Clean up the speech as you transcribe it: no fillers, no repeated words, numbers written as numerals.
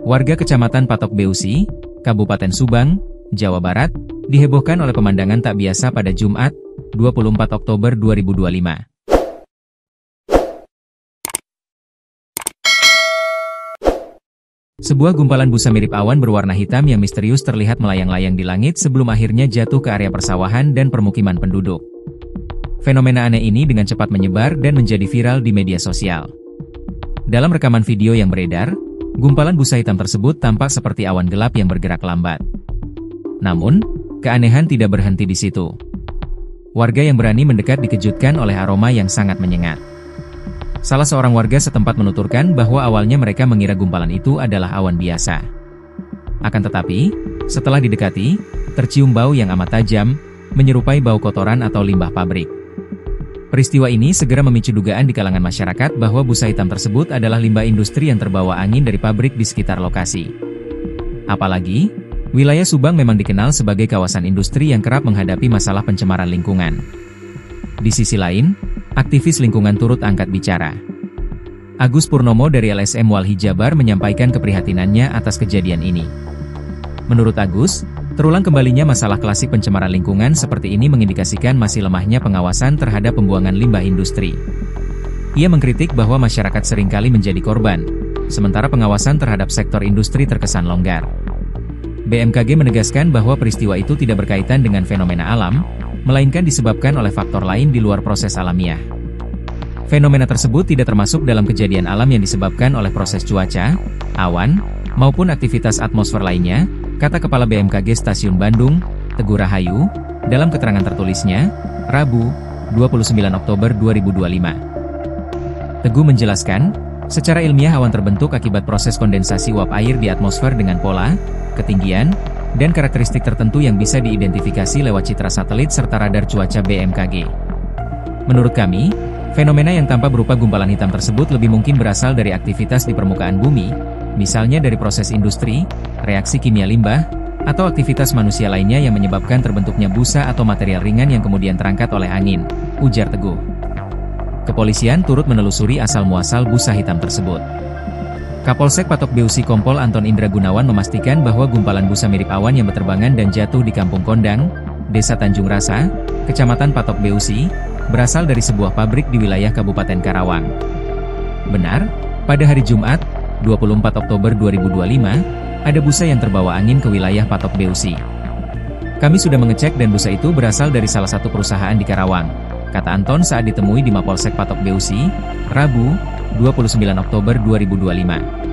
Warga Kecamatan Patok Beusi, Kabupaten Subang, Jawa Barat, dihebohkan oleh pemandangan tak biasa pada Jumat, 24 Oktober 2025. Sebuah gumpalan busa mirip awan berwarna hitam yang misterius terlihat melayang-layang di langit sebelum akhirnya jatuh ke area persawahan dan permukiman penduduk. Fenomena aneh ini dengan cepat menyebar dan menjadi viral di media sosial. Dalam rekaman video yang beredar, gumpalan busa hitam tersebut tampak seperti awan gelap yang bergerak lambat. Namun, keanehan tidak berhenti di situ. Warga yang berani mendekat dikejutkan oleh aroma yang sangat menyengat. Salah seorang warga setempat menuturkan bahwa awalnya mereka mengira gumpalan itu adalah awan biasa. Akan tetapi, setelah didekati, tercium bau yang amat tajam, menyerupai bau kotoran atau limbah pabrik. Peristiwa ini segera memicu dugaan di kalangan masyarakat bahwa busa hitam tersebut adalah limbah industri yang terbawa angin dari pabrik di sekitar lokasi. Apalagi, wilayah Subang memang dikenal sebagai kawasan industri yang kerap menghadapi masalah pencemaran lingkungan. Di sisi lain, aktivis lingkungan turut angkat bicara. Agus Purnomo dari LSM Walhi Jabar menyampaikan keprihatinannya atas kejadian ini. Menurut Agus, terulang kembalinya masalah klasik pencemaran lingkungan seperti ini mengindikasikan masih lemahnya pengawasan terhadap pembuangan limbah industri. Ia mengkritik bahwa masyarakat seringkali menjadi korban, sementara pengawasan terhadap sektor industri terkesan longgar. BMKG menegaskan bahwa peristiwa itu tidak berkaitan dengan fenomena alam, melainkan disebabkan oleh faktor lain di luar proses alamiah. Fenomena tersebut tidak termasuk dalam kejadian alam yang disebabkan oleh proses cuaca, awan, maupun aktivitas atmosfer lainnya, kata Kepala BMKG Stasiun Bandung, Teguh Rahayu, dalam keterangan tertulisnya, Rabu, 29 Oktober 2025. Teguh menjelaskan, secara ilmiah awan terbentuk akibat proses kondensasi uap air di atmosfer dengan pola, ketinggian, dan karakteristik tertentu yang bisa diidentifikasi lewat citra satelit serta radar cuaca BMKG. Menurut kami, fenomena yang tampak berupa gumpalan hitam tersebut lebih mungkin berasal dari aktivitas di permukaan bumi, misalnya dari proses industri, reaksi kimia limbah, atau aktivitas manusia lainnya yang menyebabkan terbentuknya busa atau material ringan yang kemudian terangkat oleh angin, ujar Teguh. Kepolisian turut menelusuri asal-muasal busa hitam tersebut. Kapolsek Patok Beusi Kompol Anton Indra Gunawan memastikan bahwa gumpalan busa mirip awan yang berterbangan dan jatuh di Kampung Kondang, Desa Tanjung Rasa, Kecamatan Patok Beusi, berasal dari sebuah pabrik di wilayah Kabupaten Karawang. Benar, pada hari Jumat, 24 Oktober 2025, ada busa yang terbawa angin ke wilayah Patok Beusi. Kami sudah mengecek dan busa itu berasal dari salah satu perusahaan di Karawang, kata Anton saat ditemui di Mapolsek Patok Beusi, Rabu, 29 Oktober 2025.